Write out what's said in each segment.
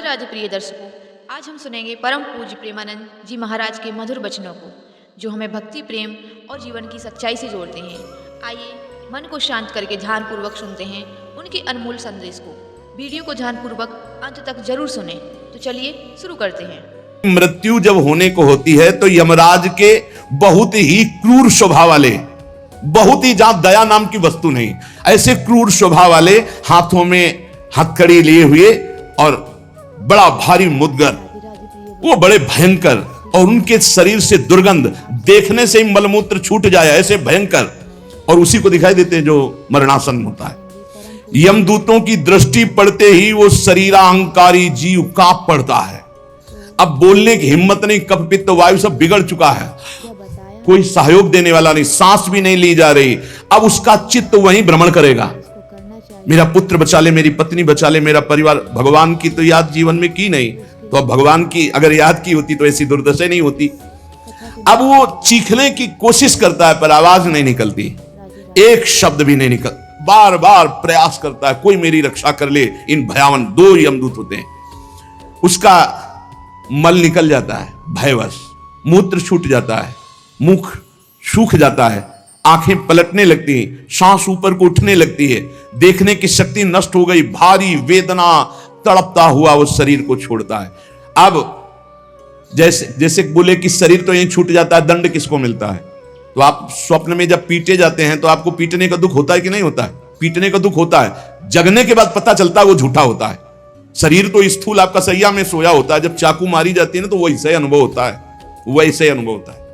राधे प्रिय दर्शकों, आज हम सुनेंगे परम पूज्य प्रेमानंद जी महाराज के मधुर वचनों को, जो हमें भक्ति, प्रेम और जीवन की सच्चाई से जोड़ते हैं। आइए मन को शांत करके ध्यानपूर्वक सुनते हैं उनके अनमोल संदेश को। वीडियो को ध्यानपूर्वक अंत तक जरूर सुनें। तो चलिए शुरू करते हैं। मृत्यु जब होने को होती है तो यमराज के बहुत ही क्रूर स्वभाव वाले, बहुत ही जहां दया नाम की वस्तु नहीं, ऐसे क्रूर स्वभाव वाले हाथों में हथकड़ी लिए हुए और बड़ा भारी मुदगर, वो बड़े भयंकर, और उनके शरीर से दुर्गंध, देखने से ही मलमूत्र छूट जाए ऐसे भयंकर, और उसी को दिखाई देते हैं जो मरणासन होता है। यमदूतों की दृष्टि पड़ते ही वो शरीरा अहंकारी जीव कांप पड़ता है। अब बोलने की हिम्मत नहीं, कफ पित्त वायु सब बिगड़ चुका है, कोई सहयोग देने वाला नहीं, सांस भी नहीं ली जा रही। अब उसका चित्त वहीं भ्रमण करेगा, मेरा पुत्र बचा ले, मेरी पत्नी बचा ले, मेरा परिवार। भगवान की तो याद जीवन में की नहीं, तो अब भगवान की अगर याद की होती तो ऐसी दुर्दशा नहीं होती। अब वो चीखने की कोशिश करता है पर आवाज नहीं निकलती, एक शब्द भी नहीं निकल, बार बार प्रयास करता है कोई मेरी रक्षा कर ले। इन भयावन दो यमदूत होते हैं, उसका मल निकल जाता है भयवश, मूत्र छूट जाता है, मुख सूख जाता है, आंखें पलटने लगती हैं, सांस ऊपर को उठने लगती है, देखने की शक्ति नष्ट हो गई, भारी वेदना, तड़पता हुआ वो शरीर को छोड़ता है। अब जैसे बोले कि शरीर तो यहीं छूट जाता है, दंड किसको मिलता है? तो आप स्वप्न में जब पीटे जाते हैं तो आपको पीटने का दुख होता है कि नहीं होता है? पीटने का दुख होता है, जगने के बाद पता चलता है वो झूठा होता है। शरीर तो स्थूल आपका सैया में सोया होता है, जब चाकू मारी जाती है ना तो वैसे अनुभव होता है, वैसे अनुभव होता है।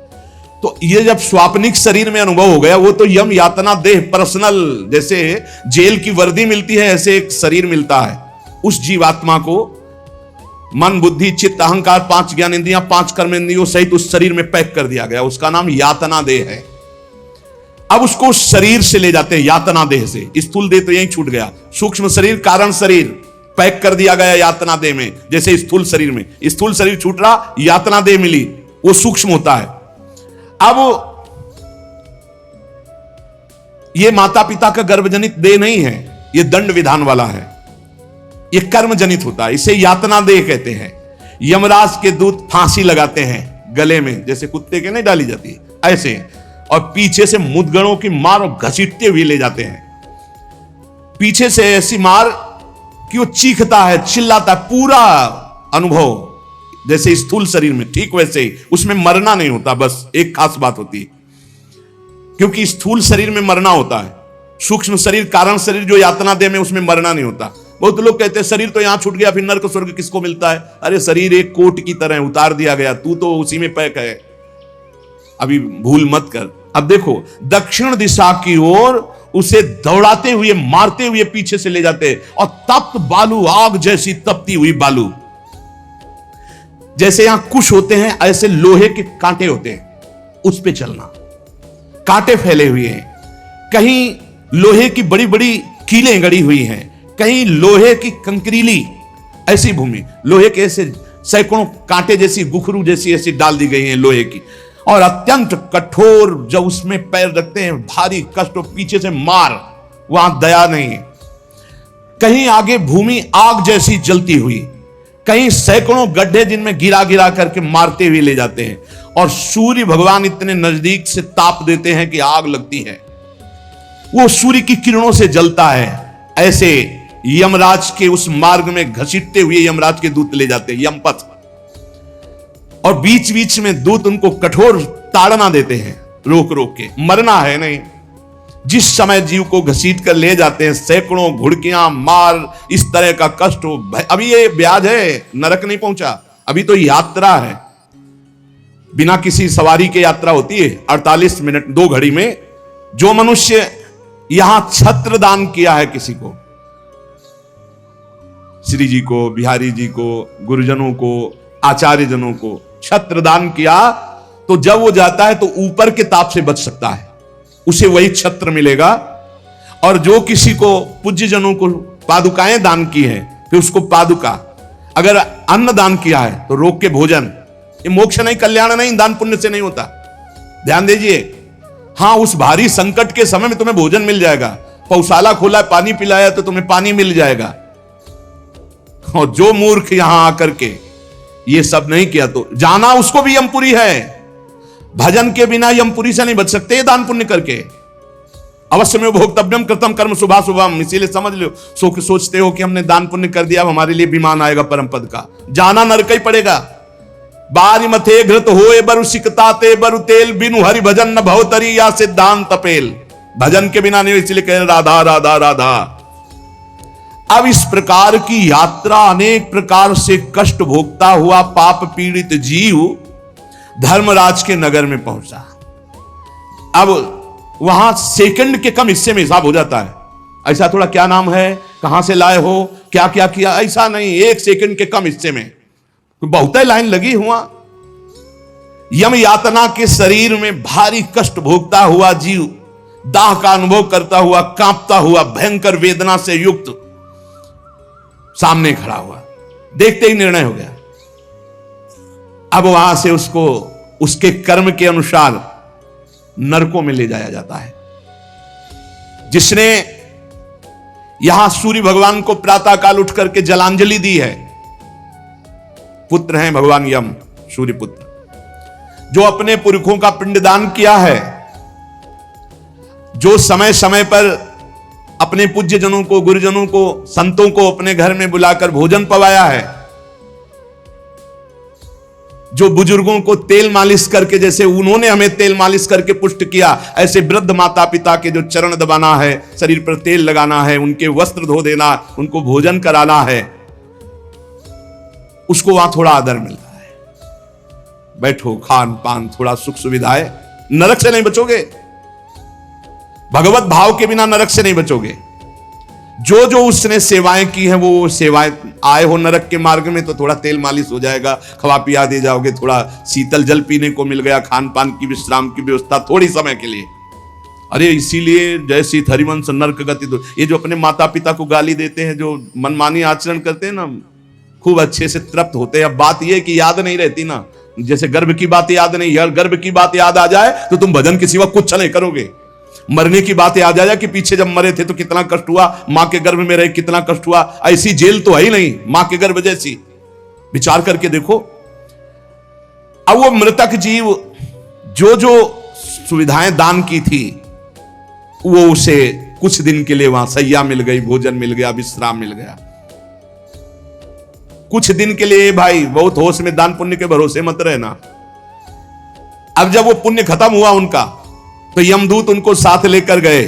तो ये जब स्वाप्निक शरीर में अनुभव हो गया, वो तो यम यातना देह पर्सनल, जैसे जेल की वर्दी मिलती है ऐसे एक शरीर मिलता है। उस जीवात्मा को मन, बुद्धि, चित्त, अहंकार, 5 ज्ञान इंद्रियां, 5 कर्म इंद्रियों सहित उस शरीर में पैक कर दिया गया, उसका नाम यातना देह है। अब उसको शरीर से ले जाते हैं, यातना देह से। स्थूल देह तो यहीं छूट गया, सूक्ष्म शरीर, कारण शरीर पैक कर दिया गया यातना देह में। जैसे स्थूल शरीर में, स्थूल शरीर छूट रहा, यातना देह मिली, वो सूक्ष्म होता है। अब ये माता पिता का गर्भजनित देह नहीं है, ये दंड विधान वाला है, ये कर्म जनित होता है, इसे यातना देह कहते हैं। यमराज के दूत फांसी लगाते हैं गले में, जैसे कुत्ते के नहीं डाली जाती है ऐसे, और पीछे से मुदगरों की मार घसीटते हुए ले जाते हैं। पीछे से ऐसी मार कि वो चीखता है, चिल्लाता है, पूरा अनुभव जैसे स्थूल शरीर में, ठीक वैसे ही उसमें मरना नहीं होता। बस एक खास बात होती है, क्योंकि स्थूल शरीर में मरना होता है, सूक्ष्म शरीर, कारण शरीर जो यातना देह में, उसमें मरना नहीं होता। बहुत लोग कहते हैं शरीर तो यहां छूट गया, फिर नरक स्वर्ग किसको मिलता है? अरे शरीर एक कोट की तरह उतार दिया गया, तू तो उसी में पैक है, अभी भूल मत कर। अब देखो, दक्षिण दिशा की ओर उसे दौड़ाते हुए, मारते हुए पीछे से ले जाते हैं, और तप्त बालू, आग जैसी तपती हुई बालू, जैसे यहां कुश होते हैं ऐसे लोहे के कांटे होते हैं, उस पे चलना, कांटे फैले हुए हैं, कहीं लोहे की बड़ी बड़ी कीलें गड़ी हुई हैं, कहीं लोहे की कंकरीली ऐसी भूमि, लोहे के ऐसे सैकड़ों कांटे जैसी, गुखरू जैसी ऐसी डाल दी गई हैं लोहे की, और अत्यंत कठोर, जब उसमें पैर रखते हैं भारी कष्ट, और पीछे से मार, वहां दया नहीं है। कहीं आगे भूमि आग जैसी जलती हुई, कहीं सैकड़ों गड्ढे जिनमें गिरा गिरा करके मारते हुए ले जाते हैं, और सूर्य भगवान इतने नजदीक से ताप देते हैं कि आग लगती है, वो सूर्य की किरणों से जलता है। ऐसे यमराज के उस मार्ग में घसीटते हुए यमराज के दूत ले जाते हैं, यमपथ, और बीच बीच में दूत उनको कठोर ताड़ना देते हैं, रोक रोक के, मरना है नहीं। जिस समय जीव को घसीट कर ले जाते हैं, सैकड़ों घुड़कियां, मार, इस तरह का कष्ट हो। अभी ये ब्याज है, नरक नहीं पहुंचा, अभी तो यात्रा है, बिना किसी सवारी के यात्रा होती है 48 मिनट 2 घड़ी में। जो मनुष्य यहां छत्र दान किया है किसी को, श्री जी को, बिहारी जी को, गुरुजनों को, आचार्य जनों को छत्र दान किया, तो जब वो जाता है तो ऊपर के ताप से बच सकता है, उसे वही छत्र मिलेगा। और जो किसी को पूज्य जनों को पादुकाएं दान की है, फिर उसको पादुका, अगर अन्न दान किया है तो रोक के भोजन, ये मोक्ष नहीं, कल्याण नहीं, दान पुण्य से नहीं होता, ध्यान दीजिए। हां, उस भारी संकट के समय में तुम्हें भोजन मिल जाएगा, पौशाला खोला, पानी पिलाया तो तुम्हें पानी मिल जाएगा, और जो मूर्ख यहां आकर के ये सब नहीं किया तो जाना उसको भी यमपुरी है। भजन के बिना यमपुरी से नहीं बच सकते, दान पुण्य करके। अवश्य में भोक्तव्यम कृतम कर्म शुभा शुभम, इसीलिए समझ लो, सोचते हो कि हमने दान पुण्य कर दिया, हमारे लिए विमान आएगा परम पद का, जाना नरक ही पड़ेगा। बारी मथे घृत होए बरु सिकताते बरु तेल, बिनु हरि भजन न भवतरी या सिद्धांत तपेल। भजन के बिना नहीं, इसलिए कह राधा राधा राधा। अब इस प्रकार की यात्रा अनेक प्रकार से कष्ट भोगता हुआ पाप पीड़ित जीव धर्मराज के नगर में पहुंचा। अब वहां सेकंड के कम हिस्से में हिसाब हो जाता है। ऐसा थोड़ा क्या नाम है, कहां से लाए हो, क्या क्या किया, ऐसा नहीं, एक सेकंड के कम हिस्से में बहुत ही लाइन लगी हुआ। यम यातना के शरीर में भारी कष्ट भोगता हुआ जीव दाह का अनुभव करता हुआ, कांपता हुआ, भयंकर वेदना से युक्त सामने खड़ा हुआ। देखते ही निर्णय हो गया। अब वहां से उसको उसके कर्म के अनुसार नरकों में ले जाया जाता है। जिसने यहां सूर्य भगवान को प्रातः काल उठ करके जलांजलि दी है, पुत्र हैं भगवान यम, सूर्य पुत्र, जो अपने पुरखों का पिंडदान किया है, जो समय समय पर अपने पूज्य जनों को, गुरुजनों को, संतों को अपने घर में बुलाकर भोजन पवाया है, जो बुजुर्गों को तेल मालिश करके, जैसे उन्होंने हमें तेल मालिश करके पुष्ट किया, ऐसे वृद्ध माता पिता के जो चरण दबाना है, शरीर पर तेल लगाना है, उनके वस्त्र धो देना, उनको भोजन कराना है, उसको वहां थोड़ा आदर मिलता है। बैठो, खान पान, थोड़ा सुख सुविधाएं, नरक से नहीं बचोगे। भगवत भाव के बिना नरक से नहीं बचोगे। जो जो उसने सेवाएं की हैं, वो सेवाएं, आए हो नरक के मार्ग में तो थोड़ा तेल मालिश हो जाएगा, खवा पिया दे जाओगे, थोड़ा शीतल जल पीने को मिल गया, खान पान की विश्राम की व्यवस्था थोड़ी समय के लिए। अरे इसीलिए जैसी हरिवंश नरक गति, तो ये जो अपने माता पिता को गाली देते हैं, जो मनमानी आचरण करते हैं ना, खूब अच्छे से तृप्त होते हैं। अब बात यह कि याद नहीं रहती ना, जैसे गर्भ की बात याद नहीं, गर्भ की बात याद आ जाए तो तुम भजन के सिवा कुछ नहीं करोगे। मरने की बात याद आ जाए कि पीछे जब मरे थे तो कितना कष्ट हुआ, मां के गर्भ में रहे कितना कष्ट हुआ, ऐसी जेल तो है ही नहीं मां के गर्भ जैसी। विचार करके देखो। अब वो मृतक जीव जो जो सुविधाएं दान की थी, वो उसे कुछ दिन के लिए वहां सैया मिल गई, भोजन मिल गया, विश्राम मिल गया, कुछ दिन के लिए। भाई बहुत होश में, दान पुण्य के भरोसे मत रहना। अब जब वो पुण्य खत्म हुआ उनका, तो यमदूत उनको साथ लेकर गए।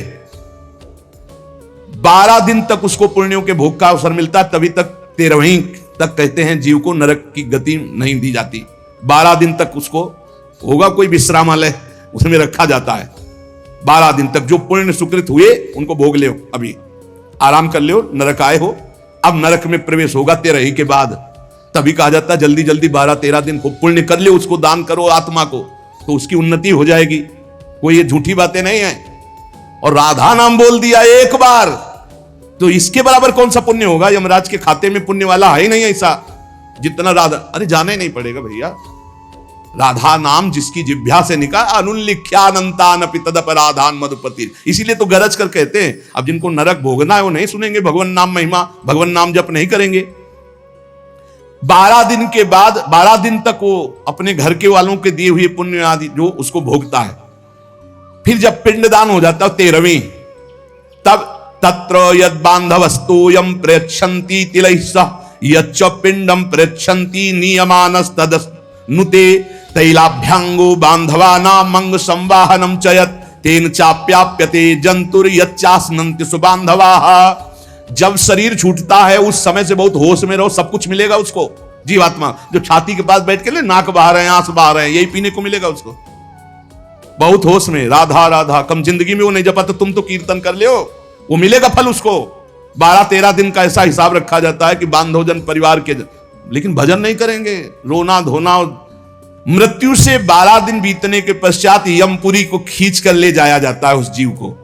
12 दिन तक उसको पुण्यों के भोग का अवसर मिलता, तभी तक 13वीं तक कहते हैं जीव को नरक की गति नहीं दी जाती। 12 दिन तक उसको होगा कोई विश्रामालय, उसमें रखा जाता है। 12 दिन तक जो पुण्य सुकृत हुए उनको भोग ले, अभी आराम कर लो, नरक आए हो। अब नरक में प्रवेश होगा 13वीं के बाद। तभी कहा जाता है जल्दी जल्दी 12-13 दिन को पुण्य कर ले, उसको दान करो आत्मा को, तो उसकी उन्नति हो जाएगी। कोई ये झूठी बातें नहीं है। और राधा नाम बोल दिया एक बार तो इसके बराबर कौन सा पुण्य होगा। यमराज के खाते में पुण्य वाला है ही नहीं ऐसा जितना राधा। अरे जाना ही नहीं पड़ेगा भैया, राधा नाम जिसकी जिह्वा से निकाल, अनुल्लिख्यानंतानपि तदपराधान मधुपति। इसीलिए तो गरज कर कहते हैं, अब जिनको नरक भोगना है वो नहीं सुनेंगे भगवान नाम महिमा, भगवान नाम जप नहीं करेंगे। 12 दिन के बाद 12 दिन तक वो अपने घर के वालों के दिए हुए पुण्य आदि जो उसको भोगता है। फिर जब पिंडदान हो जाता है 13वीं, तब तत्र यद बांधवस्तोयम प्रेक्षन्ति तिलैः सह यच्च पिंडम प्रेक्षन्ति नियमानस्तदनुते तैलाभ्यांगो बांधवानां मंग संवाहनम चयत तेन चाप्याप्यते जंतुर यच्चास्नन्ति सुबांधवाः। जब शरीर छूटता है उस समय से बहुत होश में रहो, सब कुछ मिलेगा उसको। जीवात्मा जो छाती के पास बैठ के ले नाक बहा रहे हैं, आंस बहा रहे हैं, यही पीने को मिलेगा उसको। बहुत होश में, राधा राधा। कम जिंदगी में वो नहीं जपा तो तुम तो कीर्तन कर ले, वो मिलेगा फल उसको। 12-13 दिन का ऐसा हिसाब रखा जाता है कि बांधवजन परिवार के, लेकिन भजन नहीं करेंगे, रोना धोना। मृत्यु से 12 दिन बीतने के पश्चात यमपुरी को खींच कर ले जाया जाता है उस जीव को।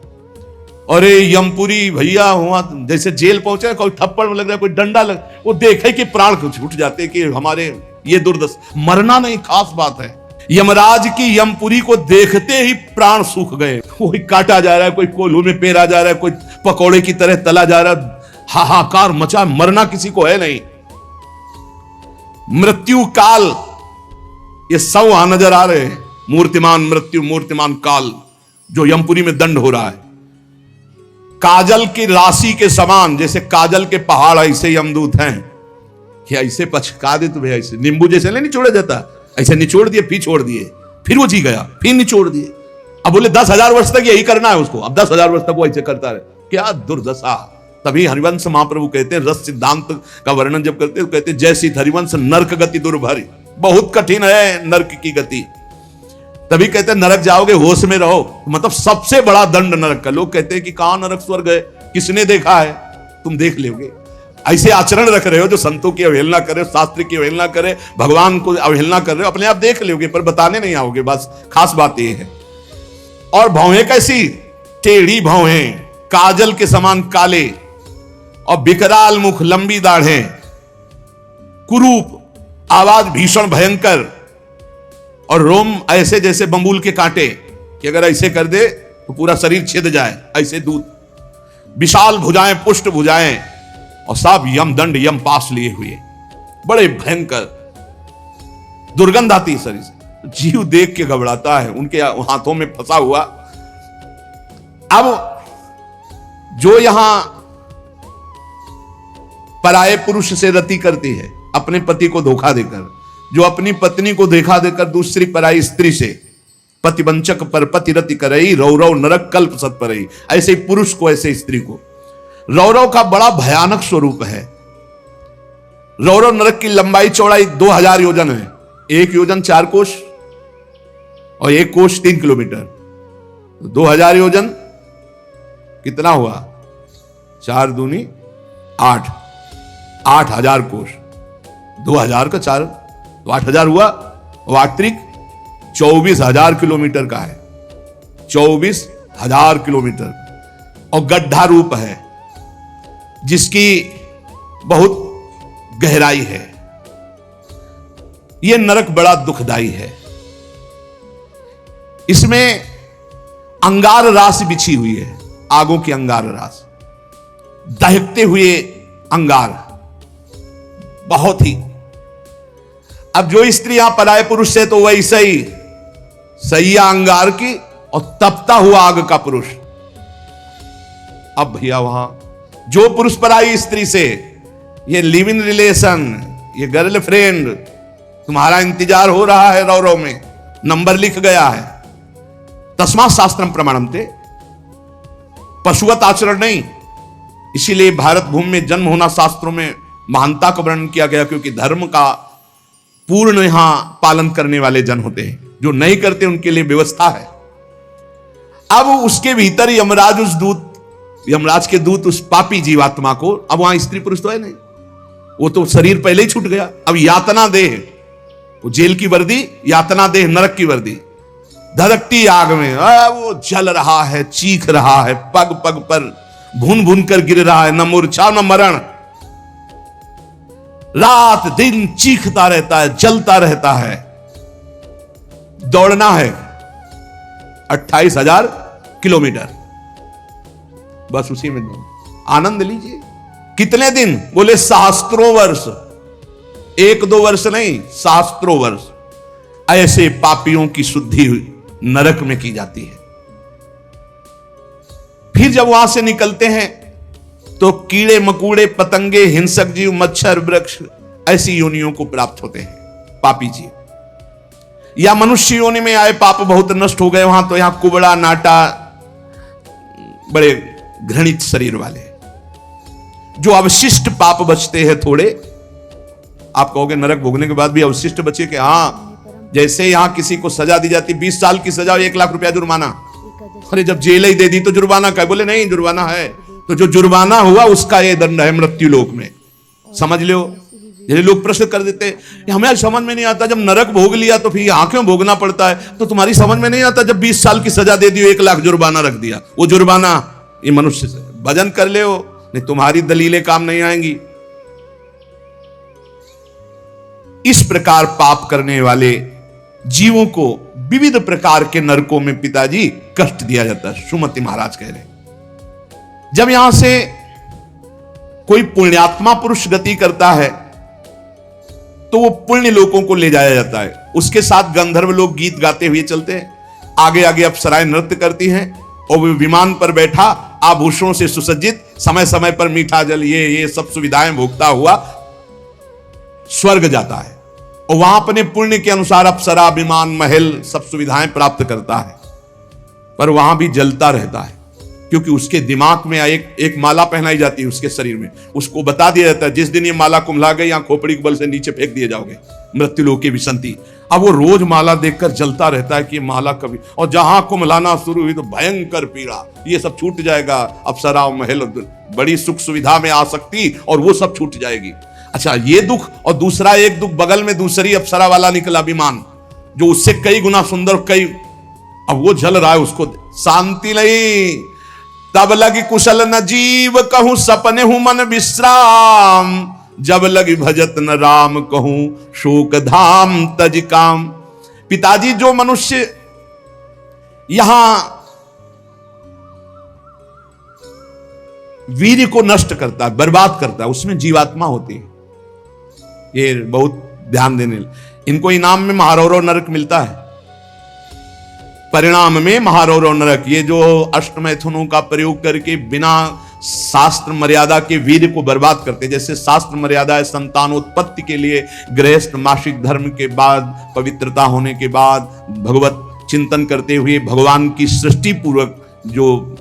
अरे यमपुरी भैया हुआ जैसे जेल पहुंचे, कोई थप्पड़ लग रहा है, कोई डंडा लग, वो देखे कि प्राण छूट जाते कि हमारे ये दुर्दशा। मरना नहीं खास बात है, यमराज की यमपुरी को देखते ही प्राण सूख गए। कोई काटा जा रहा है, कोई कोल्हू में पेरा जा रहा है, कोई पकौड़े की तरह तला जा रहा है, हाहाकार मचा। मरना किसी को है नहीं, मृत्यु काल, ये सब वहां नजर आ रहे हैं। मूर्तिमान मृत्यु, मूर्तिमान काल, जो यमपुरी में दंड हो रहा है। काजल की राशि के समान, जैसे काजल के पहाड़ ऐसे यमदूत हैं कि ऐसे पछका दे तुम्हें, ऐसे नींबू जैसे नहीं निचोड़ा जाता, ऐसे निचोड़ दिए, फिर छोड़ दिए, फिर वो जी गया, फिर निचोड़ दिए। अब बोले 10,000 वर्ष तक यही करना है उसको, अब 10,000 वर्ष तक वो ऐसे करता रहे, क्या दुर्दशा। तभी हरिवंश महाप्रभु कहते हैं, रस सिद्धांत का वर्णन जब करते हैं, कहते हैं जैसी हरिवंश नरक गति दुर्भरी, बहुत कठिन है नरक की गति। तभी कहते हैं नरक जाओगे होश में रहो, मतलब सबसे बड़ा दंड नरक का। लोग कहते हैं कि कहां नरक स्वर्ग है, किसने देखा है, तुम देख लोगे। ऐसे आचरण रख रहे हो जो संतों की अवहेलना करे, शास्त्र की अवहेलना करे, भगवान को अवहेलना कर रहे हो, अपने आप देख लोगे, पर बताने नहीं आओगे। बस खास बात यह है। और भौहें कैसी, टेढ़ी भौहें, काजल के समान काले, और विकराल मुख, लंबी दाढ़ें, कुरूप, आवाज भीषण भयंकर, और रोम ऐसे जैसे बंबूल के कांटे कि अगर ऐसे कर दे तो पूरा शरीर छिद जाए, ऐसे दूत। विशाल भुजाएं, पुष्ट भुजाएं, और सब यमदंड यम पास लिए हुए, बड़े भयंकर। दुर्गंध आती है शरीर से, जीव देख के घबराता है, उनके हाथों में फंसा हुआ। अब जो यहां पराये पुरुष से रति करती है, अपने पति को धोखा देकर, जो अपनी पत्नी को धोखा देकर दूसरी पराई स्त्री से पतिवंचक पर पति रति करई, रौरव नरक कल्प सत परई। ऐसे पुरुष को, ऐसे स्त्री को, रौरव का बड़ा भयानक स्वरूप है। रौरव नरक की लंबाई चौड़ाई 2000 योजन है, 1 योजन 4 कोश और 1 कोश 3 किलोमीटर। 2000 योजन कितना हुआ, 4 दूनी 8, 8000 कोश, 2000 का 4 तो 8000 हुआ, और आंतरिक 24,000 किलोमीटर का है, 24,000 किलोमीटर, और गड्ढा रूप है जिसकी बहुत गहराई है। यह नरक बड़ा दुखदाई है। इसमें अंगार रास बिछी हुई है, आगों की अंगार रास, दहकते हुए अंगार, बहुत ही। अब जो स्त्री यहां पराये पुरुष से, तो वैसे ही सैया अंगार की और तपता हुआ आग का पुरुष। अब भैया वहां जो पुरुष पराई स्त्री से, ये लिव इन रिलेशन, ये गर्लफ्रेंड, तुम्हारा इंतजार हो रहा है रौरव में, नंबर लिख गया है। तस्मात् शास्त्रम प्रमाणम थे, पशुवत आचरण नहीं। इसीलिए भारत भूमि में जन्म होना शास्त्रों में महानता का वर्णन किया गया, क्योंकि धर्म का पूर्ण यहां पालन करने वाले जन होते हैं, जो नहीं करते उनके लिए व्यवस्था है। अब उसके भीतर यमराज, उस दूत, यमराज के दूत उस पापी जीवात्मा को, अब वहां स्त्री पुरुष तो है नहीं, वो तो शरीर पहले ही छूट गया। अब यातना देह, वो जेल की वर्दी, यातना देह नरक की वर्दी, धधकती आग में वो जल रहा है, चीख रहा है, पग पग पर भून भून कर गिर रहा है, न मूर्छा न मरण, रात दिन चीखता रहता है, जलता रहता है। दौड़ना है 28,000 किलोमीटर, बस उसी में आनंद लीजिए। कितने दिन, बोले सहस्त्रों वर्ष, 1-2 वर्ष नहीं, सहस्त्रों वर्ष। ऐसे पापियों की शुद्धि नरक में की जाती है। फिर जब वहां से निकलते हैं तो कीड़े मकूड़े, पतंगे, हिंसक जीव, मच्छर, वृक्ष, ऐसी योनियों को प्राप्त होते हैं पापी जीव। या मनुष्य योनि में आए, पाप बहुत नष्ट हो गए वहां, तो यहां कुबड़ा, नाटा, बड़े घृणित शरीर वाले, जो अवशिष्ट पाप बचते हैं थोड़े। आप कहोगे नरक भोगने के बाद भी अवशिष्ट बचे कि हाँ, जैसे यहां किसी को सजा दी जाती, 20 साल की सजा, 1 लाख रुपया जुर्माना। अरे जब जेल ही दे दी तो जुर्माना का, बोले नहीं जुर्माना है, तो जो जुर्माना हुआ उसका ये दंड है मृत्यु लोक में, समझ लो। ये लोग प्रश्न कर देते हैं, हमें समझ में नहीं आता, जब नरक भोग लिया तो फिर यहां क्यों भोगना पड़ता है? तो तुम्हारी समझ में नहीं आता, जब 20 साल की सजा दे दी, 1 लाख जुर्माना रख दिया, वो जुर्माना ये मनुष्य से भजन कर ले हो, नहीं तुम्हारी दलीलें काम नहीं आएंगी। इस प्रकार पाप करने वाले जीवों को विविध प्रकार के नरकों में पिताजी कष्ट दिया जाता है। सुमति महाराज कह रहे, जब यहां से कोई पुण्यात्मा पुरुष गति करता है तो वो पुण्य लोकों को ले जाया जाता है। उसके साथ गंधर्व लोग गीत गाते हुए चलते हैं, आगे आगे अप्सराएं नृत्य करती हैं, और वो विमान पर बैठा आभूषणों से सुसज्जित, समय समय पर मीठा जल ये सब सुविधाएं भोगता हुआ स्वर्ग जाता है, और वहां अपने पुण्य के अनुसार अप्सरा, विमान, महल सब सुविधाएं प्राप्त करता है। पर वहां भी जलता रहता है, क्योंकि उसके दिमाग में एक माला पहनाई जाती है उसके शरीर में। उसको बता दिया जाता है जिस दिन ये माला कुम्हला गई, यहां खोपड़ी के बल से नीचे फेंक दिए जाओगे, मृत्युलोक की विसंति। अब वो रोज माला देखकर जलता रहता है कि ये माला कभी, और जहां कुम्हलाना शुरू हुई तो भयंकर पीड़ा, ये सब छूट जाएगा, अप्सरा महल बड़ी सुख सुविधा में आ सकती, और वो सब छूट जाएगी। अच्छा, ये दुख, और दूसरा एक दुख बगल में दूसरी अप्सरा वाला निकला विमान, जो उससे कई गुना सुंदर, कई, अब वो जल रहा है, उसको शांति नहीं। तब लगी कुशल न जीव कहूं, सपने हूं मन विश्राम, जब लगी भजत न राम कहूं, शोक धाम तज काम। पिताजी, जो मनुष्य यहां वीर को नष्ट करता है, बर्बाद करता है, उसमें जीवात्मा होती है। ये बहुत ध्यान देने, इनको इनाम में महारौरव नरक मिलता है, परिणाम में महारौरव नरक। ये जो अष्टमैथुनों का प्रयोग करके बिना शास्त्र मर्यादा के वीर को बर्बाद करते, जैसे शास्त्र मर्यादा है संतानोत्पत्ति के लिए, गृहस्थ मासिक धर्म के बाद, पवित्रता होने के बाद, भगवत चिंतन करते हुए भगवान की सृष्टि पूर्वक जो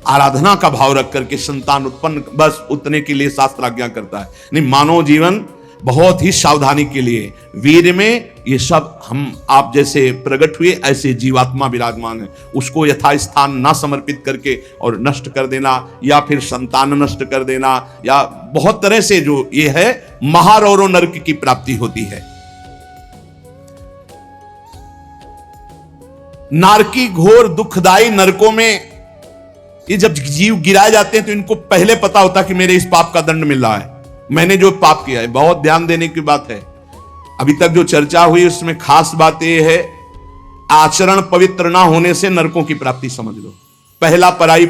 आराधना का भाव रख करके संतान उत्पन्न, बस उतने के लिए शास्त्र आज्ञा करता है। नहीं, मानव जीवन बहुत ही सावधानी के लिए, वीर में ये सब हम आप जैसे प्रकट हुए ऐसे जीवात्मा विराजमान है, उसको यथास्थान ना समर्पित करके और नष्ट कर देना, या फिर संतान नष्ट कर देना, या बहुत तरह से जो ये है, महारौरव नरक की प्राप्ति होती है। नारकी घोर दुखदाई नरकों में ये जब जीव गिराए जाते हैं तो इनको पहले पता होता कि मेरे इस पाप का दंड मिल रहा है, मैंने जो पाप किया है। बहुत ध्यान देने की बात है, अभी तक जो चर्चा हुई उसमें खास बात यह है, आचरण पवित्र ना होने से नरकों की प्राप्ति समझ लो। पहला, पराई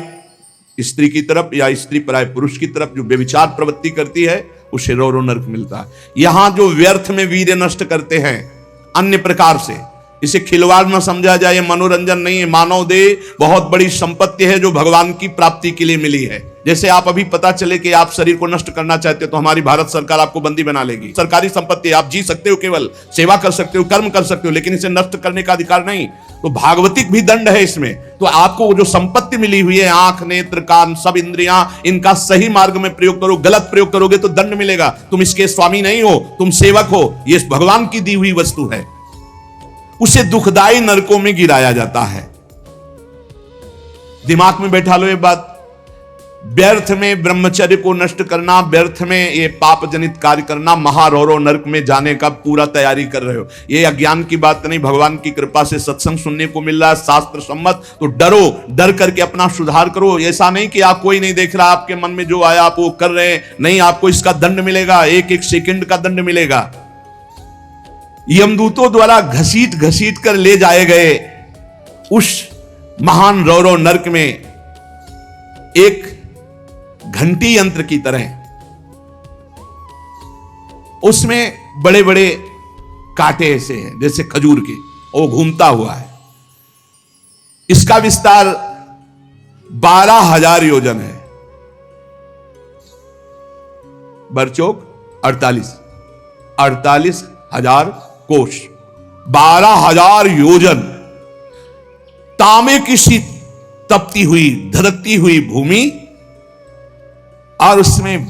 स्त्री की तरफ या स्त्री पराई पुरुष की तरफ जो व्यभिचार प्रवृत्ति करती है, उसे रौरव नरक मिलता है। यहां जो व्यर्थ में वीर्य नष्ट करते हैं अन्य प्रकार से, इसे खिलवाड़ न समझा जाए, ये मनोरंजन नहीं है। मानव देह बहुत बड़ी संपत्ति है जो भगवान की प्राप्ति के लिए मिली है। जैसे आप अभी पता चले कि आप शरीर को नष्ट करना चाहते हो तो हमारी भारत सरकार आपको बंदी बना लेगी। सरकारी संपत्ति, आप जी सकते हो, केवल सेवा कर सकते हो, कर्म कर सकते हो, लेकिन इसे नष्ट करने का अधिकार नहीं। तो भागवतिक भी दंड है इसमें। तो आपको जो संपत्ति मिली हुई है, आंख, नेत्र, कान, सब इंद्रियां, इनका सही मार्ग में प्रयोग करो। गलत प्रयोग करोगे तो दंड मिलेगा। तुम इसके स्वामी नहीं हो, तुम सेवक हो। ये भगवान की दी हुई वस्तु है, उसे दुखदाई नरकों में गिराया जाता है। दिमाग में बैठा लो ये बात। व्यर्थ में ब्रह्मचर्य को नष्ट करना, व्यर्थ में ये पाप जनित कार्य करना, महारौरव नरक में जाने का पूरा तैयारी कर रहे हो। ये अज्ञान की बात नहीं, भगवान की कृपा से सत्संग सुनने को मिल रहा है, शास्त्र सम्मत। तो डरो, डर करके अपना सुधार करो। ऐसा नहीं कि आप कोई नहीं देख रहा, आपके मन में जो आया आप वो कर रहे हैं। नहीं, आपको इसका दंड मिलेगा, एक एक सेकंड का दंड मिलेगा। यमदूतों द्वारा घसीट घसीट कर ले जाए गए उस महान रौरव नरक में एक घंटी यंत्र की तरह उसमें बड़े बड़े कांटे ऐसे हैं जैसे खजूर के, वो घूमता हुआ है। इसका विस्तार 12,000 योजन है। बरचौक 48,000 कोष, 12,000 योजन। तांबे की सी तपती हुई, धधकती हुई भूमि, और उसमें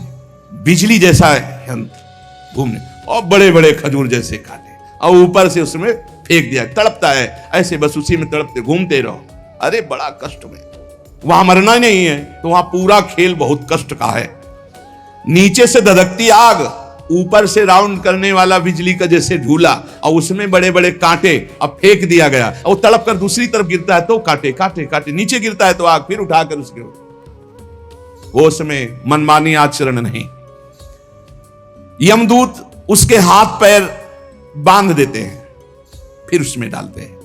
बिजली जैसा यंत्र घूमने, और बड़े बड़े खजूर जैसे कांटे, और ऊपर से उसमें फेंक दिया। तड़पता है ऐसे, बस उसी में तड़पते घूमते रहो। अरे बड़ा कष्ट में, वहां मरना ही नहीं है, तो वहां पूरा खेल बहुत कष्ट का है। नीचे से धधकती आग, ऊपर से राउंड करने वाला बिजली का जैसे झूला, और उसमें बड़े बड़े कांटे। अब फेंक दिया गया, और तड़प कर दूसरी तरफ गिरता है तो कांटे कांटे कांटे, नीचे गिरता है तो आग, फिर उठाकर उसके वो उसमें मनमानी आचरण नहीं। यमदूत उसके हाथ पैर बांध देते हैं, फिर उसमें डालते हैं।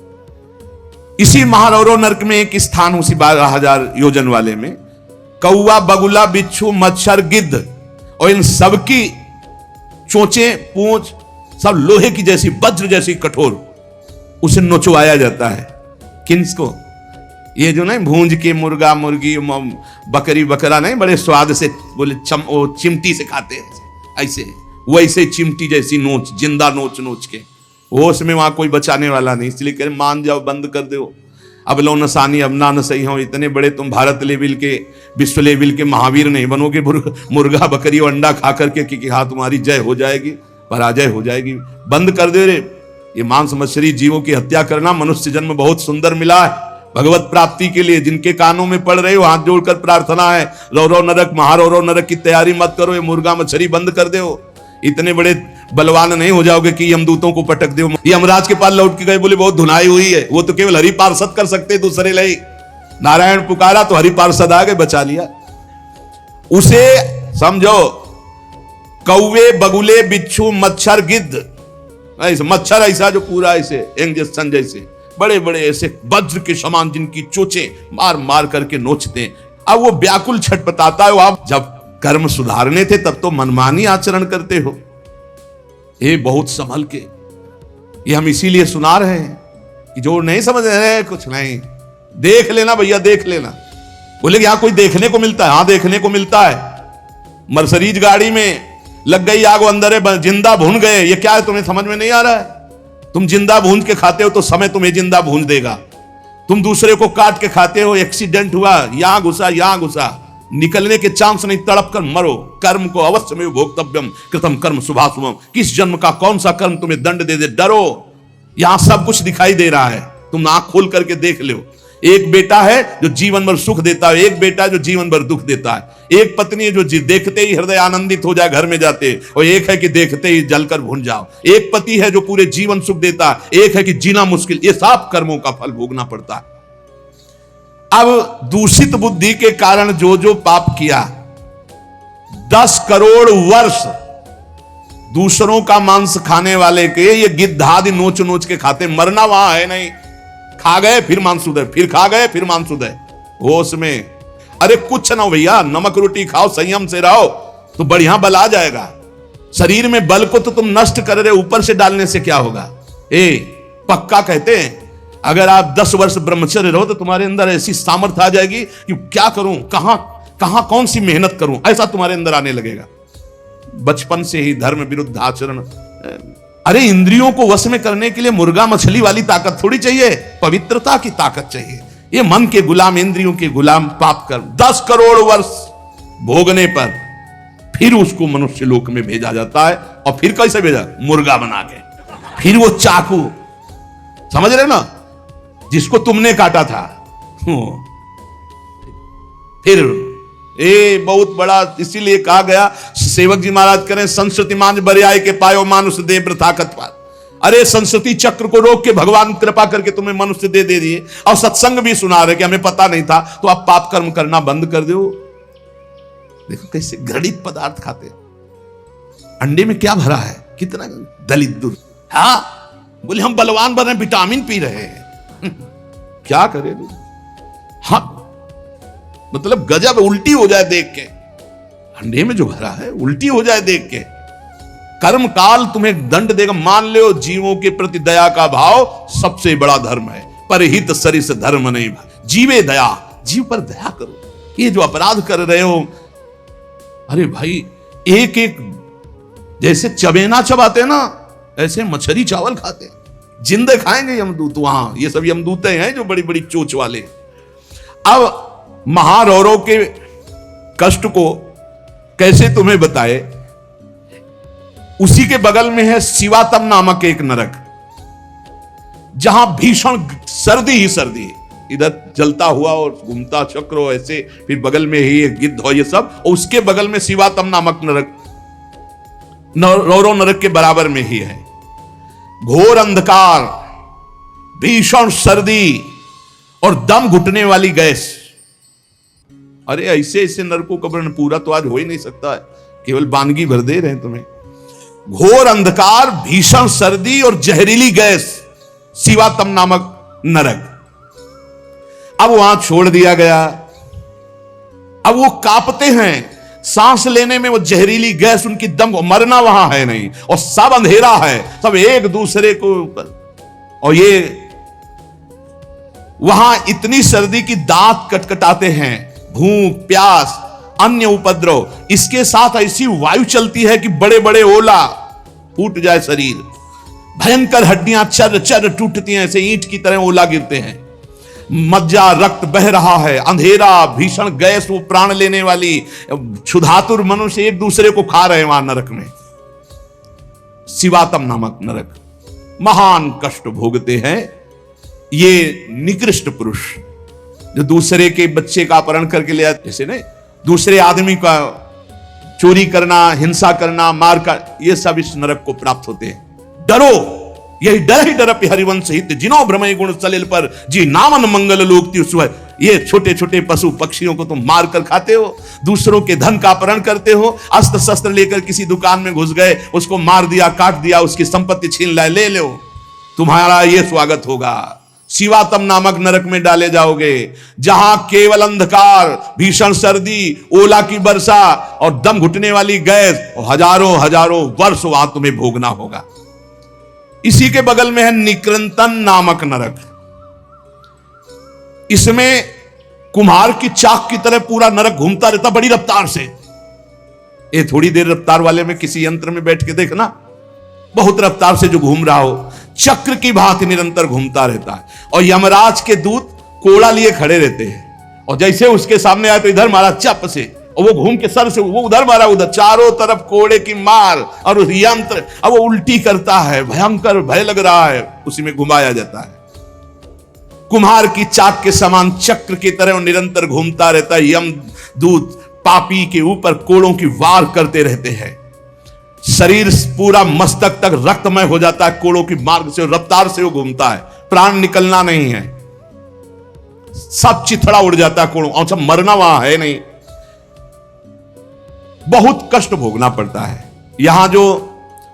इसी महारौरव नरक में एक स्थान, उसी 12,000 योजन वाले में, कौआ, बगुला, बिच्छू, मच्छर, गिद्ध और इन सबकी चोंचे, पूंछ, सब लोहे की जैसी, वज्र जैसी कठोर, उसे नोचवाया जाता है। किसको? ये जो नहीं भूंज के मुर्गा मुर्गी बकरी बकरा नहीं बड़े स्वाद से बोले वो चिमटी से खाते हैं, ऐसे वैसे चिमटी जैसी नोच, जिंदा नोच नोच के, वो उसमें वहां कोई बचाने वाला नहीं। इसलिए कह मान जाओ, बंद कर दो, अब लो नसानी अब ना न सही हो। इतने बड़े तुम भारत लेवल के, विश्व लेवल के महावीर नहीं बनोगे मुर्गा बकरी और अंडा खा करके कि हाँ तुम्हारी जय हो जाएगी, पराजय हो जाएगी। बंद कर दे रे। ये मांस मछली जीवों की हत्या करना, मनुष्य जन्म बहुत सुंदर मिला है भगवत प्राप्ति के लिए। जिनके कानों में पड़ रहे हो हाथ जोड़कर प्रार्थना है, रो रो नरक महारो रो नरक की तैयारी मत करो, ये मुर्गा मछली बंद कर दो। इतने बड़े बलवान नहीं हो जाओगे कि यमदूतों को पटक दो। यमराज के पास लौट के गए, बोले बहुत धुनाई हुई है, वो तो केवल हरि पार्षद कर सकते, दूसरे लई नारायण पुकारा तो हरि पार्षद आ गए, बचा लिया उसे। समझो, कौवे बगुले बिच्छू मच्छर गिद्ध, ऐसे मच्छर ऐसा जो पूरा ऐसे इंजेक्शन जैसे बड़े बड़े ऐसे वज्र के समान जिनकी चोचे मार मार करके नोचते हैं। अब वो व्याकुल छटपटाता है। आप जब कर्म सुधारने थे तब तो मनमानी आचरण करते हो। ये बहुत संभल के, ये हम इसीलिए सुना रहे हैं कि जो नहीं समझ रहे कुछ नहीं, देख लेना भैया, देख लेना। बोले कि यहां कोई देखने को मिलता है? हाँ देखने को मिलता है। मर्सरीज गाड़ी में लग गई आग, अंदर है, जिंदा भून गए। ये क्या है तुम्हें समझ में नहीं आ रहा है? तुम जिंदा भून के खाते हो तो समय तुम्हें जिंदा भून देगा। तुम दूसरे को काट के खाते हो, एक्सीडेंट हुआ, यहां घुसा, निकलने के चांस नहीं, तड़प कर मरो। कर्म को अवश्य में भोक्तव्यम कृतम कर्म शुभाशुभम। किस जन्म का कौन सा कर्म तुम्हें दंड दे दे, डरो। यहां सब कुछ दिखाई दे रहा है, तुम आंख खोल करके देख लो। एक बेटा है जो जीवन भर सुख देता है, एक बेटा जो जीवन भर दुख देता है। एक पत्नी है जो देखते ही हृदय आनंदित हो जाए घर में जाते, और एक है कि देखते ही जलकर भून जाओ। एक पति है जो पूरे जीवन सुख देता है, एक है कि जीना मुश्किल। ये सब कर्मों का फल भोगना पड़ता है। अब दूषित बुद्धि के कारण जो जो पाप किया, 10 करोड़ वर्ष दूसरों का मांस खाने वाले के ये गिद्धादि नोच नोच के खाते, मरना वहां है नहीं। खा गए फिर मांसुदय, फिर खा गए फिर मांसुदय, होश में। अरे कुछ ना हो भैया, नमक रोटी खाओ, संयम से रहो तो बढ़िया बल आ जाएगा। शरीर में बल को तो तुम नष्ट कर रहे, ऊपर से डालने से क्या होगा? पक्का कहते हैं अगर आप 10 वर्ष ब्रह्मचर्य रहो तो तुम्हारे अंदर ऐसी सामर्थ्य आ जाएगी कि क्या करूं, कहां कौन सी मेहनत करूं, ऐसा तुम्हारे अंदर आने लगेगा। बचपन से ही धर्म विरुद्ध आचरण। अरे इंद्रियों को वश में करने के लिए मुर्गा मछली वाली ताकत थोड़ी चाहिए, पवित्रता की ताकत चाहिए। ये मन के गुलाम, इंद्रियों के गुलाम पाप कर 10 करोड़ वर्ष भोगने पर फिर उसको मनुष्य लोक में भेजा जाता है। और फिर कैसे भेजा? मुर्गा बना के। फिर वो चाकू, समझ रहे ना, जिसको तुमने काटा था, फिर बहुत बड़ा। इसीलिए कहा गया, सेवक जी महाराज करें, संस्कृति मांझ बरियाई के पायो मानुष दे ताकत पार। अरे संस्कृति चक्र को रोक के भगवान कृपा करके तुम्हें मनुष्य दे दिए। और सत्संग भी सुना रहे कि हमें पता नहीं था, तो आप पाप कर्म करना बंद कर दो। देखो कैसे घृणित पदार्थ खाते। अंडे में क्या भरा है, कितना दलित दूर। हाँ बोले हम बलवान बन रहे, विटामिन पी रहे हैं। क्या करें? हाँ मतलब गजब, उल्टी हो जाए देख के। अंडे में जो भरा है उल्टी हो जाए देख के। कर्म काल तुम्हें दंड देगा। मान लो जीवों के प्रति दया का भाव सबसे बड़ा धर्म है। परहित सरिस धर्म नहीं, जीवे दया, जीव पर दया करो। ये जो अपराध कर रहे हो, अरे भाई एक एक जैसे चबेना चबाते ना, ऐसे मछली चावल खाते। जिंदे खाएंगे यमदूत वहां। ये सब यमदूते हैं जो बड़ी बड़ी चोच वाले। अब महारौरों के कष्ट को कैसे तुम्हें बताए। उसी के बगल में है शिवातम नामक एक नरक, जहां भीषण सर्दी ही सर्दी, इधर जलता हुआ और घूमता चक्र हो ऐसे, फिर बगल में ही एक गिद्ध हो, ये सब। और उसके बगल में शिवातम नामक नरक, रौरो नरक के बराबर में ही है। घोर अंधकार, भीषण सर्दी और दम घुटने वाली गैस। अरे ऐसे ऐसे नरकों का वर्णन पूरा तो आज हो ही नहीं सकता है, केवल बानगी भर दे रहे हैं तुम्हें। घोर अंधकार, भीषण सर्दी और जहरीली गैस, शिवातम नामक नरक। अब वहां छोड़ दिया गया। अब वो कांपते हैं। सांस लेने में वो जहरीली गैस, उनकी दम, मरना वहां है नहीं, और सब अंधेरा है, सब एक दूसरे को, और ये वहां इतनी सर्दी की दांत कटकटाते हैं, भूख प्यास अन्य उपद्रव, इसके साथ ऐसी वायु चलती है कि बड़े बड़े ओला, फूट जाए शरीर, भयंकर हड्डियां चर चर टूटती हैं, ऐसे ईंट की तरह ओला गिरते हैं, मज्जा रक्त बह रहा है, अंधेरा, भीषण गैस, वो प्राण लेने वाली, क्षुधातुर मनुष्य एक दूसरे को खा रहे हैं वहां नरक में, शिवातम नामक नरक, महान कष्ट भोगते हैं ये निकृष्ट पुरुष जो दूसरे के बच्चे का अपहरण करके ले आते, जैसे नहीं, दूसरे आदमी का चोरी करना, हिंसा करना, मार कर, ये सब इस नरक को प्राप्त होते हैं। डरो, यही डर ही डरपि हरिवंश हित, जिनो भ्रमय गुण सलिल पर, जी नामन मंगल लोक त्युसुह। ये छोटे छोटे पशु पक्षियों को तुम मार कर खाते हो, दूसरों के धन का अपहरण करते हो, अस्त्र शस्त्र लेकर किसी दुकान में घुस गए, उसको मार दिया, काट दिया, उसकी संपत्ति छीन लाए, ले लो, तुम्हारा ये स्वागत होगा। शिवातम नामक नरक में डाले जाओगे, जहां केवल अंधकार, भीषण सर्दी, ओला की वर्षा और दम घुटने वाली गैस, और हजारों हजारों वर्ष वहां तुम्हें भोगना होगा। इसी के बगल में है निकृंतन नामक नरक। इसमें कुम्हार की चाक की तरह पूरा नरक घूमता रहता बड़ी रफ्तार से। ये थोड़ी देर रफ्तार वाले में किसी यंत्र में बैठ के देखना, बहुत रफ्तार से जो घूम रहा हो, चक्र की भांति निरंतर घूमता रहता है, और यमराज के दूत कोड़ा लिए खड़े रहते हैं, और जैसे उसके सामने आए तो इधर मारा चप से, और वो घूम के सर से वो उधर मारा उधर, चारों तरफ कोड़े की मार, और उस यंत्र अब वो उल्टी करता है, भयंकर भय लग रहा है, उसी में घुमाया जाता है। कुम्हार की चाक के समान चक्र की तरह निरंतर घूमता रहता है। यम दूत पापी के ऊपर कोड़ों की वार करते रहते हैं, शरीर पूरा मस्तक तक रक्तमय हो जाता है, कोड़ों की मार्ग से, रफ्तार से वो घूमता है, प्राण निकलना नहीं है, सब चिथड़ा उड़ जाता है कोड़ों, और सब मरना वहां है नहीं, बहुत कष्ट भोगना पड़ता है। यहां जो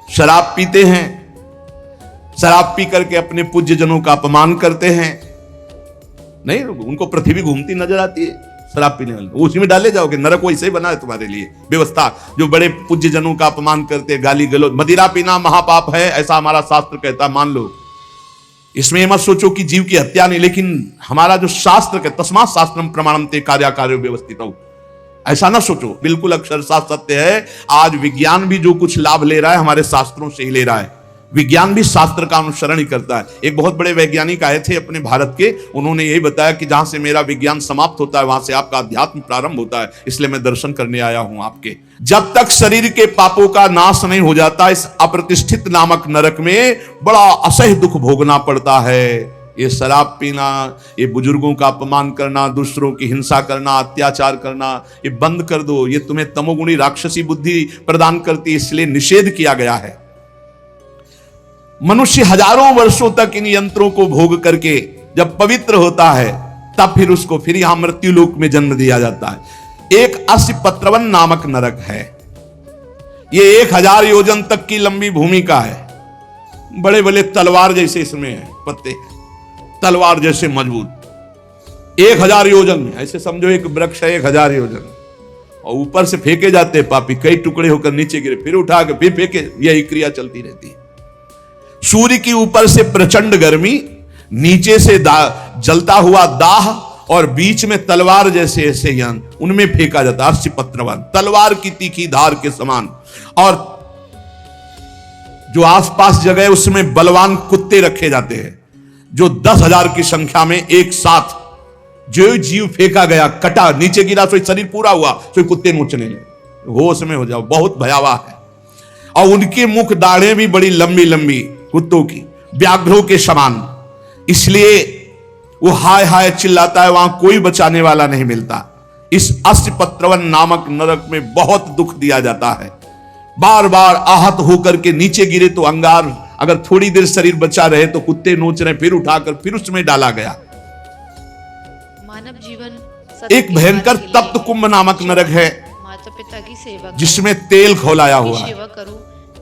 शराब पीते हैं, शराब पी करके अपने पूज्य जनों का अपमान करते हैं, नहीं, उनको पृथ्वी घूमती नजर आती है, शराब पीने वाले उसी में डाले जाओगे, नरक वैसे ही बना है तुम्हारे लिए व्यवस्था। जो बड़े पूज्य जनों का अपमान करते, गाली गलौज, मदिरा पीना महापाप है, ऐसा हमारा शास्त्र कहता है, मान लो, इसमें मत सोचो कि जीव की हत्या नहीं, लेकिन हमारा जो शास्त्र कहता, तस्मात् शास्त्रम प्रमाणम ते कार्याकार्यो व्यवस्थितौ, ऐसा ना सोचो, बिल्कुल अक्षरशः सत्य है। आज विज्ञान भी जो कुछ लाभ ले रहा है हमारे शास्त्रों से ही ले रहा है, विज्ञान भी शास्त्र का अनुसरण ही करता है। एक बहुत बड़े वैज्ञानिक आए थे अपने भारत के, उन्होंने यही बताया कि जहां से मेरा विज्ञान समाप्त होता है वहां से आपका अध्यात्म प्रारंभ होता है, इसलिए मैं दर्शन करने आया हूं आपके। जब तक शरीर के पापों का नाश नहीं हो जाता, इस अप्रतिष्ठित नामक नरक में बड़ा असह्य दुख भोगना पड़ता है। ये शराब पीना, ये बुजुर्गों का अपमान करना, दूसरों की हिंसा करना, अत्याचार करना, ये बंद कर दो, ये तुम्हें तमोगुणी राक्षसी बुद्धि प्रदान करती है, इसलिए निषेध किया गया है। मनुष्य हजारों वर्षों तक इन यंत्रों को भोग करके जब पवित्र होता है, तब फिर उसको फिर यहां मृत्यु लोक में जन्म दिया जाता है। एक अस्पत्रवन नामक नरक है, ये 1000 योजन तक की लंबी भूमिका है, बड़े बड़े तलवार जैसे इसमें है पत्ते, तलवार जैसे मजबूत, 1000 योजन में, ऐसे समझो एक वृक्ष है 1000 योजन, और ऊपर से फेंके जाते हैं पापी, कई टुकड़े होकर नीचे गिरे, फिर उठा के फिर फेंके, यही क्रिया चलती रहती है। सूर्य की ऊपर से प्रचंड गर्मी, नीचे से जलता हुआ दाह, और बीच में तलवार जैसे ऐसे यंत्र, उनमें फेंका जाता है अस्पत्रवन, तलवार की तीखी धार के समान। और जो आसपास जगह है उसमें बलवान कुत्ते रखे जाते हैं, जो 10,000 की संख्या में एक साथ, जो जीव फेंका गया, कटा, नीचे गिरा, तो शरीर पूरा हुआ, तो कुत्ते नोचने लगे, होश में हो जाओ, बहुत भयावह है। और उनके मुख दाढ़ें भी बड़ी लंबी लंबी, कुत्तों की, व्याघ्रों के समान, इसलिए वो हाय हाय चिल्लाता है, वहां कोई बचाने वाला नहीं मिलता। इस अस्पत्रवन नामक नरक में बहुत दुख दिया जाता है, बार बार आहत होकर के नीचे गिरे तो अंगार, अगर थोड़ी देर शरीर बचा रहे तो कुत्ते नोच रहे, फिर उठाकर फिर उसमें डाला गया। मानव जीवन एक भयंकर तप्त कुंभ नामक नरक है, माता पिता की सेवा, जिसमें तेल खौलाया हुआ है,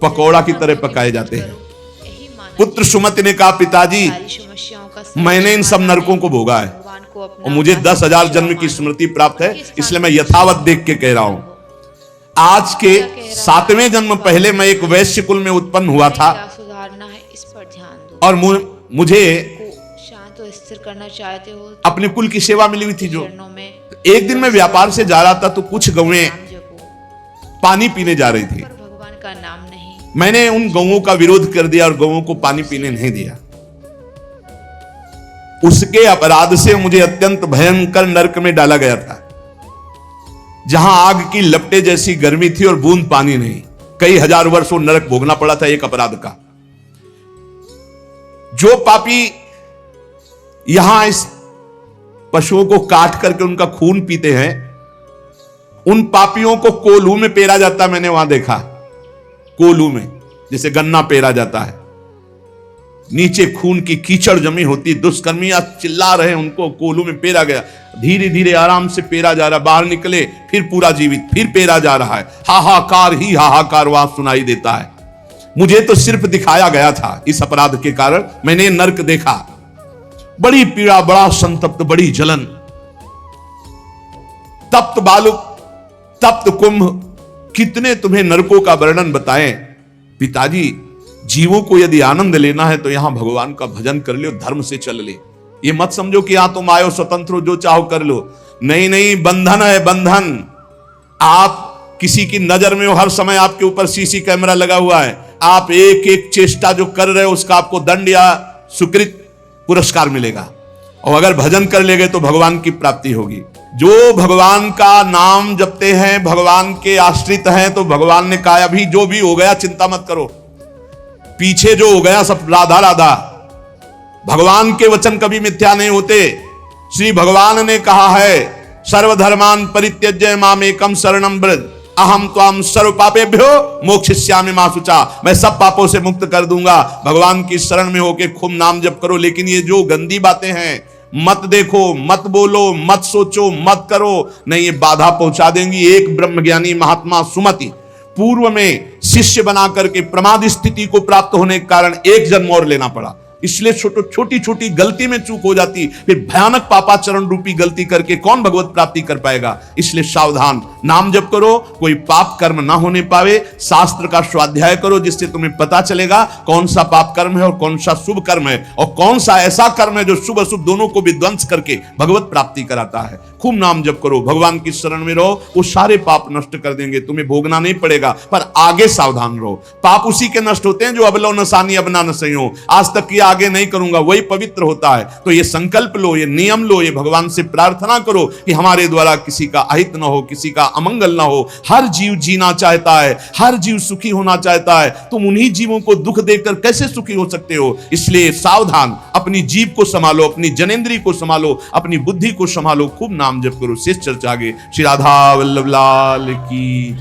पकौड़ा की तरह पकाए जाते हैं। पुत्र सुमति ने कहा, पिताजी मैंने इन सब नरकों को भोगा है, और मुझे 10,000 जन्म की स्मृति प्राप्त है, इसलिए मैं यथावत देख के कह रहा हूं। आज के 7वें जन्म पहले मैं एक वैश्य कुल में उत्पन्न हुआ था क्या सुधारना है इस पर ध्यान दो। और मुझे को शांत और स्थिर करना चाहते हो तो अपने कुल की सेवा मिली हुई थी। जो चरणों में एक दिन मैं व्यापार से जा रहा था तो कुछ गौएं नाम जपो, पानी पीने जा रही थी। पर भगवान का नाम नहीं। मैंने उन गौओं का विरोध कर दिया और गौओं को पानी पीने नहीं दिया। उसके अपराध से मुझे अत्यंत भयंकर नरक में डाला गया था, जहां आग की लपटे जैसी गर्मी थी और बूंद पानी नहीं। कई हजार वर्ष वो नरक भोगना पड़ा था एक अपराध का। जो पापी यहां इस पशुओं को काट करके उनका खून पीते हैं, उन पापियों को कोल्हू में पेरा जाता है। मैंने वहां देखा, कोल्हू में जैसे गन्ना पेरा जाता है, नीचे खून की कीचड़ जमी होती। दुष्कर्मियां चिल्ला रहे, उनको कोल्हू में पेरा गया। धीरे धीरे आराम से पेरा जा रहा, बाहर निकले फिर पूरा जीवित, फिर पेरा जा रहा है। हाहाकार ही हाहाकार वहां सुनाई देता है। मुझे तो सिर्फ दिखाया गया था, इस अपराध के कारण मैंने नरक देखा। बड़ी पीड़ा, बड़ा संतप्त, बड़ी जलन। तप्त बालु, तप्त कुंभ, कितने तुम्हें नरकों का वर्णन बताएं। पिताजी, जीवों को यदि आनंद लेना है तो यहां भगवान का भजन कर लो, धर्म से चल ले। ये मत समझो कि यहां तुम आयो स्वतंत्र हो, जो चाहो कर लो। नहीं नहीं, बंधन है बंधन। आप किसी की नजर में हो, हर समय आपके ऊपर सीसी कैमरा लगा हुआ है। आप एक एक चेष्टा जो कर रहे हो उसका आपको दंड या सुकृत पुरस्कार मिलेगा। और अगर भजन कर लेंगे तो भगवान की प्राप्ति होगी। जो भगवान का नाम जपते हैं, भगवान के आश्रित हैं, तो भगवान ने कहा अभी जो भी हो गया चिंता मत करो, पीछे जो हो गया सब राधा राधा। भगवान के वचन कभी मिथ्या नहीं होते। श्री भगवान ने कहा है, सर्वधर्मान परित्यज्य मामेकम शरणम व्रज अहम त्वाम सर्व पापेभ्यो मोक्षयिष्यामि मा शुचा। मैं सब पापों से मुक्त कर दूंगा। भगवान की शरण में होके खूब नाम जप करो। लेकिन ये जो गंदी बातें हैं, मत देखो, मत बोलो, मत सोचो, मत करो, नहीं, ये बाधा पहुंचा देंगी। एक ब्रह्मज्ञानी महात्मा सुमति पूर्व में शिष्य बना करके प्रमाद स्थिति को प्राप्त होने के कारण एक जन्म और लेना पड़ा। इसलिए छोटी छोटी गलती में चूक हो जाती, फिर भयानक पापाचरण रूपी गलती करके कौन भगवत प्राप्ति कर पाएगा। इसलिए सावधान, नाम जप करो, कोई पाप कर्म ना होने पावे। शास्त्र का स्वाध्याय करो, जिससे तुम्हें पता चलेगा कौन सा पाप कर्म है और कौन सा शुभ कर्म है, और कौन सा ऐसा कर्म है जो शुभ अशुभ दोनों को विध्वंस करके भगवत प्राप्ति कराता है। खूब नाम जप करो, भगवान की शरण में रहो, वो सारे पाप नष्ट कर देंगे। तुम्हें भोगना नहीं पड़ेगा, पर आगे सावधान रहो। पाप उसी के नष्ट होते हैं जो अबलो नसानी अबना न सयो, आज तक किया आगे नहीं करूंगा, वही पवित्र होता है। तो ये संकल्प लो, ये नियम लो, ये भगवान से प्रार्थना करो कि हमारे द्वारा किसी का अहित न हो, किसी का अमंगल न हो। हर जीव जीना चाहता है, हर जीव सुखी होना चाहता है। तुम उन्हीं जीवों को दुख देकर कैसे सुखी हो सकते हो। इसलिए सावधान, अपनी जीव को संभालो, अपनी जनेंद्री को संभालो, अपनी बुद्धि को संभालो। खूब नाम जप करो। शेष चर्चा आगे। श्री राधा वल्लभ लाल की।